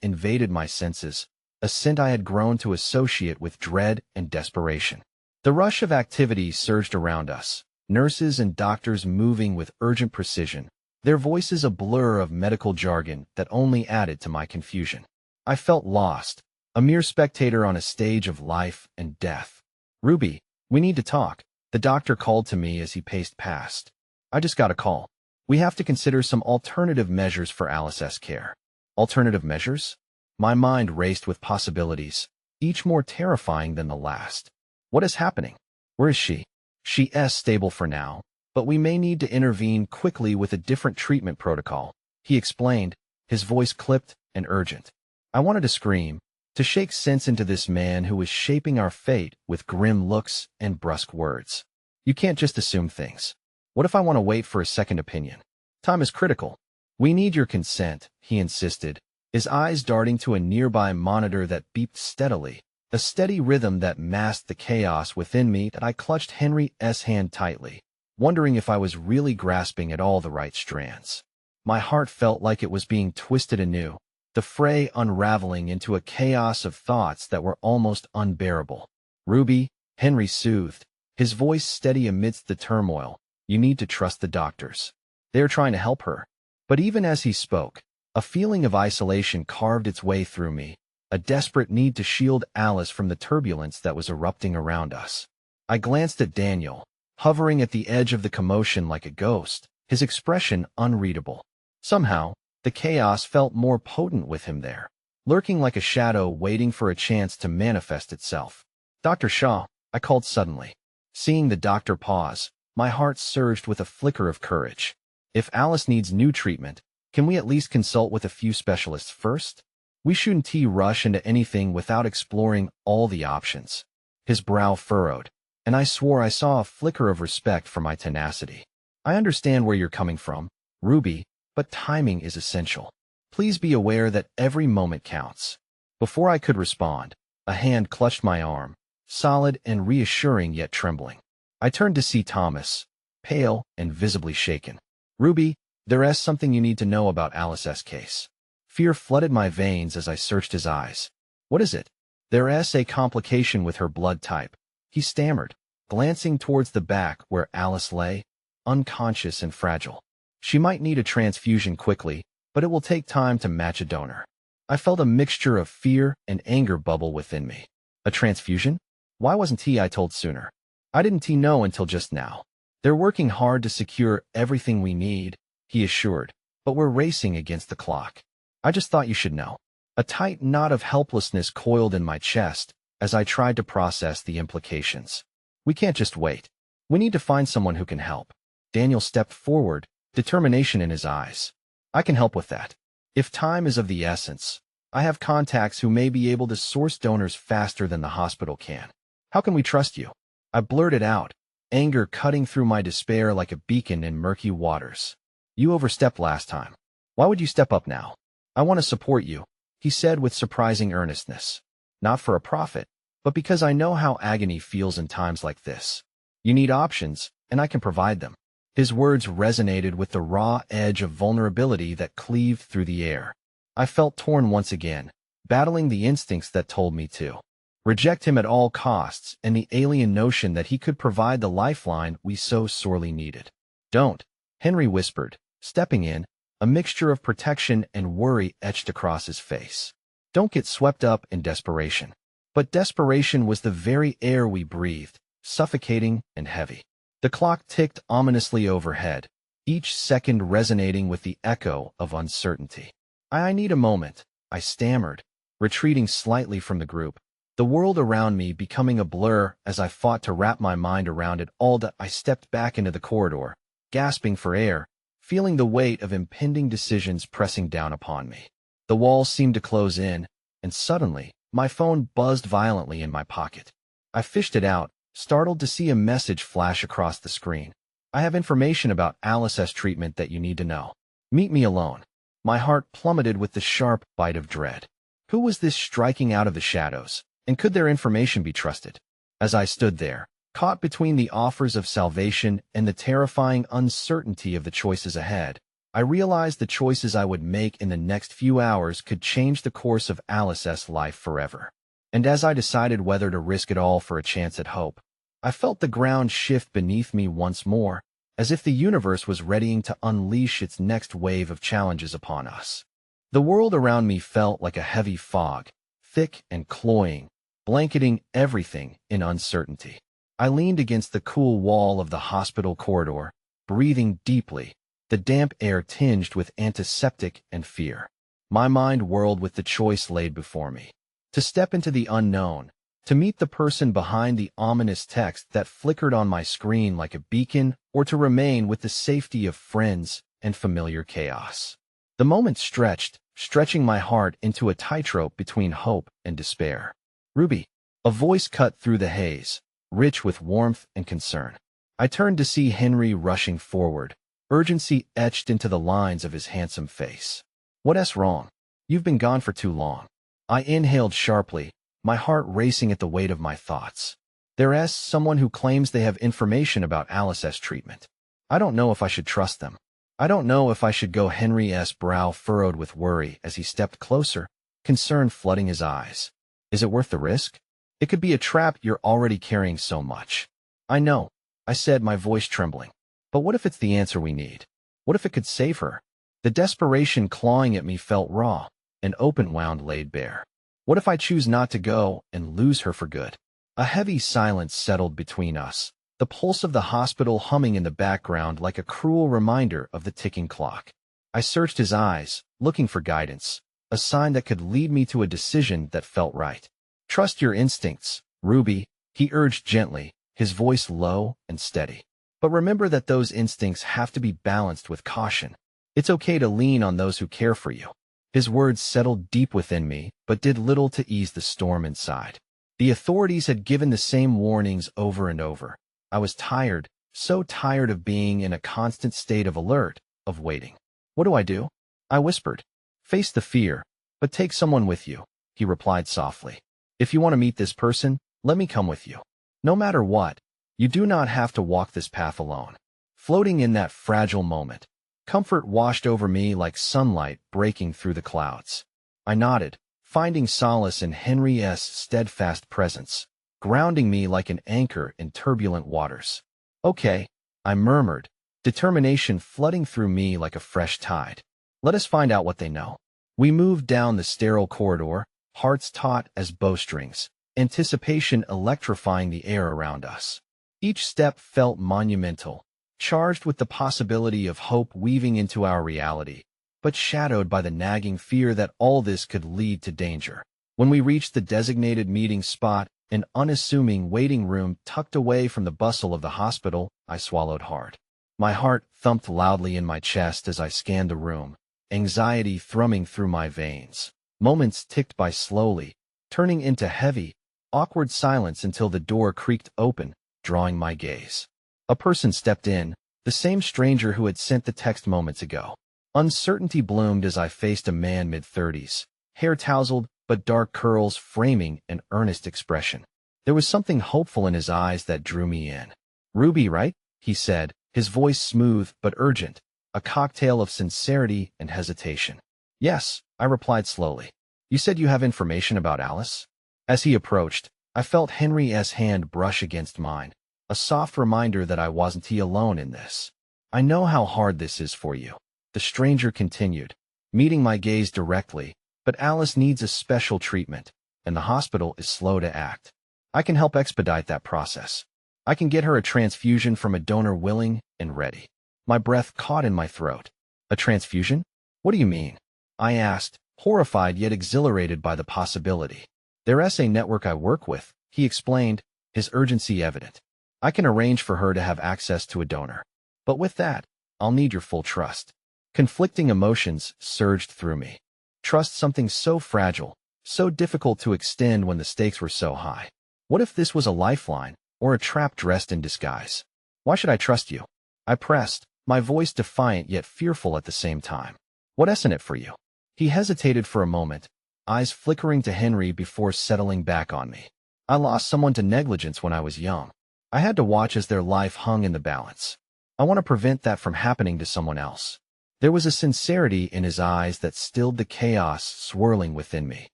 invaded my senses, a scent I had grown to associate with dread and desperation. The rush of activity surged around us, nurses and doctors moving with urgent precision, their voices a blur of medical jargon that only added to my confusion. I felt lost, a mere spectator on a stage of life and death. Ruby, we need to talk, the doctor called to me as he paced past. I just got a call. We have to consider some alternative measures for Alice's care. Alternative measures? My mind raced with possibilities, each more terrifying than the last. What is happening? Where is she? She's stable for now, but we may need to intervene quickly with a different treatment protocol, he explained, his voice clipped and urgent. I wanted to scream, to shake sense into this man who was shaping our fate with grim looks and brusque words. You can't just assume things. What if I want to wait for a second opinion? Time is critical. We need your consent, he insisted, his eyes darting to a nearby monitor that beeped steadily, a steady rhythm that masked the chaos within me that I clutched Henry's hand tightly, wondering if I was really grasping at all the right strands. My heart felt like it was being twisted anew, the fray unraveling into a chaos of thoughts that were almost unbearable. Ruby, Henry soothed, his voice steady amidst the turmoil. You need to trust the doctors. They are trying to help her. But even as he spoke, a feeling of isolation carved its way through me, a desperate need to shield Alice from the turbulence that was erupting around us. I glanced at Daniel, hovering at the edge of the commotion like a ghost, his expression unreadable. Somehow, the chaos felt more potent with him there, lurking like a shadow waiting for a chance to manifest itself. Dr. Shaw, I called suddenly. Seeing the doctor pause, my heart surged with a flicker of courage. If Alice needs new treatment, can we at least consult with a few specialists first? We shouldn't rush into anything without exploring all the options. His brow furrowed, and I swore I saw a flicker of respect for my tenacity. I understand where you're coming from, Ruby, but timing is essential. Please be aware that every moment counts. Before I could respond, a hand clutched my arm, solid and reassuring yet trembling. I turned to see Thomas, pale and visibly shaken. Ruby, there's something you need to know about Alice's case. Fear flooded my veins as I searched his eyes. What is it? There's a complication with her blood type, he stammered, glancing towards the back where Alice lay, unconscious and fragile. She might need a transfusion quickly, but it will take time to match a donor. I felt a mixture of fear and anger bubble within me. A transfusion? Why wasn't I told sooner? I didn't know until just now. They're working hard to secure everything we need, he assured, but we're racing against the clock. I just thought you should know. A tight knot of helplessness coiled in my chest as I tried to process the implications. We can't just wait. We need to find someone who can help. Daniel stepped forward, determination in his eyes. I can help with that. If time is of the essence, I have contacts who may be able to source donors faster than the hospital can. How can we trust you? I blurted out, anger cutting through my despair like a beacon in murky waters. You overstepped last time. Why would you step up now? I want to support you, he said with surprising earnestness. Not for a profit, but because I know how agony feels in times like this. You need options, and I can provide them. His words resonated with the raw edge of vulnerability that cleaved through the air. I felt torn once again, battling the instincts that told me to reject him at all costs and the alien notion that he could provide the lifeline we so sorely needed. Don't, Henry whispered, stepping in, a mixture of protection and worry etched across his face. Don't get swept up in desperation. But desperation was the very air we breathed, suffocating and heavy. The clock ticked ominously overhead, each second resonating with the echo of uncertainty. I need a moment, I stammered, retreating slightly from the group, the world around me becoming a blur as I fought to wrap my mind around it all. I stepped back into the corridor, gasping for air, feeling the weight of impending decisions pressing down upon me. The walls seemed to close in, and suddenly, my phone buzzed violently in my pocket. I fished it out, startled to see a message flash across the screen. I have information about Alice's treatment that you need to know. Meet me alone. My heart plummeted with the sharp bite of dread. Who was this striking out of the shadows, and could their information be trusted? As I stood there, caught between the offers of salvation and the terrifying uncertainty of the choices ahead, I realized the choices I would make in the next few hours could change the course of Alice's life forever. And as I decided whether to risk it all for a chance at hope, I felt the ground shift beneath me once more, as if the universe was readying to unleash its next wave of challenges upon us. The world around me felt like a heavy fog, thick and cloying, blanketing everything in uncertainty. I leaned against the cool wall of the hospital corridor, breathing deeply, the damp air tinged with antiseptic and fear. My mind whirled with the choice laid before me. To step into the unknown, to meet the person behind the ominous text that flickered on my screen like a beacon, or to remain with the safety of friends and familiar chaos. The moment stretched, stretching my heart into a tightrope between hope and despair. "Ruby," a voice cut through the haze, rich with warmth and concern. I turned to see Henry rushing forward, urgency etched into the lines of his handsome face. "What's wrong? You've been gone for too long." I inhaled sharply, my heart racing at the weight of my thoughts. There's someone who claims they have information about Alice's treatment. I don't know if I should trust them. I don't know if I should go. Henry's brow furrowed with worry as he stepped closer, concern flooding his eyes. "Is it worth the risk? It could be a trap. You're already carrying so much." "I know," I said, my voice trembling. "But what if it's the answer we need? What if it could save her?" The desperation clawing at me felt raw, an open wound laid bare. What if I choose not to go and lose her for good? A heavy silence settled between us, the pulse of the hospital humming in the background like a cruel reminder of the ticking clock. I searched his eyes, looking for guidance, a sign that could lead me to a decision that felt right. "Trust your instincts, Ruby," he urged gently, his voice low and steady. "But remember that those instincts have to be balanced with caution. It's okay to lean on those who care for you." His words settled deep within me, but did little to ease the storm inside. The authorities had given the same warnings over and over. I was tired, so tired of being in a constant state of alert, of waiting. "What do I do?" I whispered. "Face the fear, but take someone with you," he replied softly. "If you want to meet this person, let me come with you. No matter what, you do not have to walk this path alone." Floating in that fragile moment, comfort washed over me like sunlight breaking through the clouds. I nodded, finding solace in Henry's steadfast presence, grounding me like an anchor in turbulent waters. "Okay," I murmured, determination flooding through me like a fresh tide. "Let us find out what they know." We moved down the sterile corridor, hearts taut as bowstrings, anticipation electrifying the air around us. Each step felt monumental, charged with the possibility of hope weaving into our reality, but shadowed by the nagging fear that all this could lead to danger. When we reached the designated meeting spot, an unassuming waiting room tucked away from the bustle of the hospital, I swallowed hard. My heart thumped loudly in my chest as I scanned the room, anxiety thrumming through my veins. Moments ticked by slowly, turning into heavy, awkward silence until the door creaked open, drawing my gaze. A person stepped in, the same stranger who had sent the text moments ago. Uncertainty bloomed as I faced a man mid-30s, hair tousled, but dark curls framing an earnest expression. There was something hopeful in his eyes that drew me in. "Ruby, right?" he said, his voice smooth but urgent, a cocktail of sincerity and hesitation. "Yes," I replied slowly. "You said you have information about Alice?" As he approached, I felt Henry's hand brush against mine, a soft reminder that I wasn't alone in this. "I know how hard this is for you," the stranger continued, meeting my gaze directly, "but Alice needs a special treatment, and the hospital is slow to act. I can help expedite that process. I can get her a transfusion from a donor willing and ready." My breath caught in my throat. "A transfusion? What do you mean?" I asked, horrified yet exhilarated by the possibility. "There's a network I work with," he explained, his urgency evident. "I can arrange for her to have access to a donor. But with that, I'll need your full trust." Conflicting emotions surged through me. Trust, something so fragile, so difficult to extend when the stakes were so high. What if this was a lifeline, or a trap dressed in disguise? "Why should I trust you?" I pressed, my voice defiant yet fearful at the same time. "What's in it for you?" He hesitated for a moment, eyes flickering to Henry before settling back on me. "I lost someone to negligence when I was young. I had to watch as their life hung in the balance. I want to prevent that from happening to someone else." There was a sincerity in his eyes that stilled the chaos swirling within me.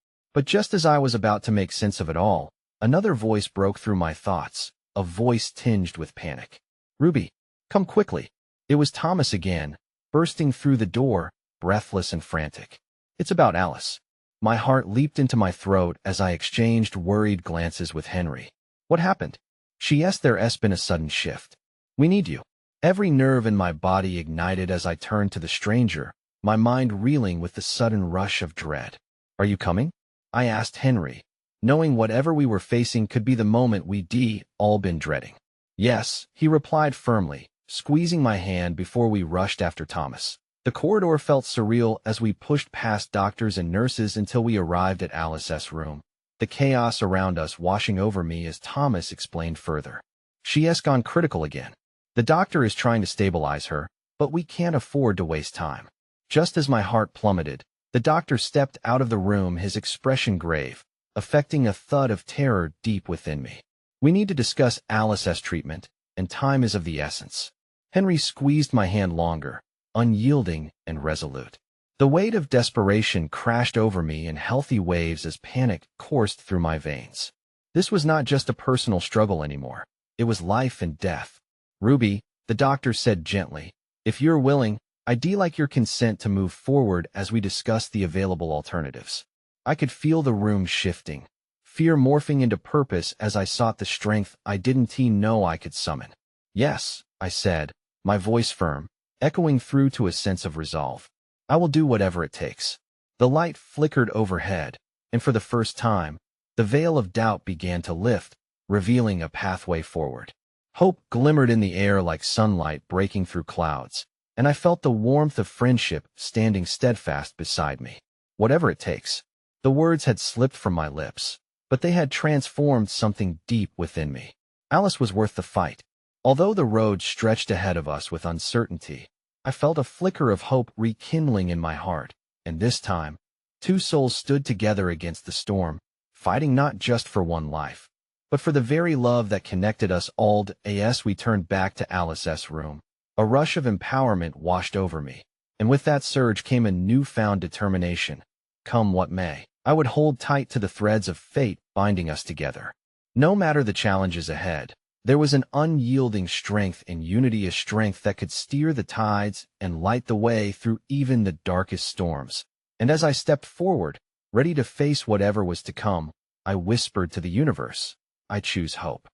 But just as I was about to make sense of it all, another voice broke through my thoughts, a voice tinged with panic. "Ruby, come quickly." It was Thomas again, bursting through the door, breathless and frantic. "It's about Alice." My heart leaped into my throat as I exchanged worried glances with Henry. "What happened?" There's been a sudden shift. "We need you." Every nerve in my body ignited as I turned to the stranger, my mind reeling with the sudden rush of dread. "Are you coming?" I asked Henry, knowing whatever we were facing could be the moment we'd all been dreading. "Yes," he replied firmly, squeezing my hand before we rushed after Thomas. The corridor felt surreal as we pushed past doctors and nurses until we arrived at Alice's room, the chaos around us washing over me as Thomas explained further. "She's gone critical again. The doctor is trying to stabilize her, but we can't afford to waste time." Just as my heart plummeted, the doctor stepped out of the room, his expression grave, affecting a thud of terror deep within me. "We need to discuss Alice's treatment, and time is of the essence." Henry squeezed my hand longer, unyielding and resolute. The weight of desperation crashed over me in healthy waves as panic coursed through my veins. This was not just a personal struggle anymore. It was life and death. "Ruby," the doctor said gently, "if you're willing, I'd like your consent to move forward as we discuss the available alternatives." I could feel the room shifting, fear morphing into purpose as I sought the strength I didn't know I could summon. "Yes," I said, my voice firm, echoing through to a sense of resolve. "I will do whatever it takes." The light flickered overhead, and for the first time, the veil of doubt began to lift, revealing a pathway forward. Hope glimmered in the air like sunlight breaking through clouds, and I felt the warmth of friendship standing steadfast beside me. "Whatever it takes." The words had slipped from my lips, but they had transformed something deep within me. Alice was worth the fight. Although the road stretched ahead of us with uncertainty, I felt a flicker of hope rekindling in my heart, and this time, two souls stood together against the storm, fighting not just for one life, but for the very love that connected us all. As we turned back to Alice's room, a rush of empowerment washed over me, and with that surge came a newfound determination. Come what may, I would hold tight to the threads of fate binding us together. No matter the challenges ahead, there was an unyielding strength in unity, a strength that could steer the tides and light the way through even the darkest storms. And as I stepped forward, ready to face whatever was to come, I whispered to the universe, "I choose hope."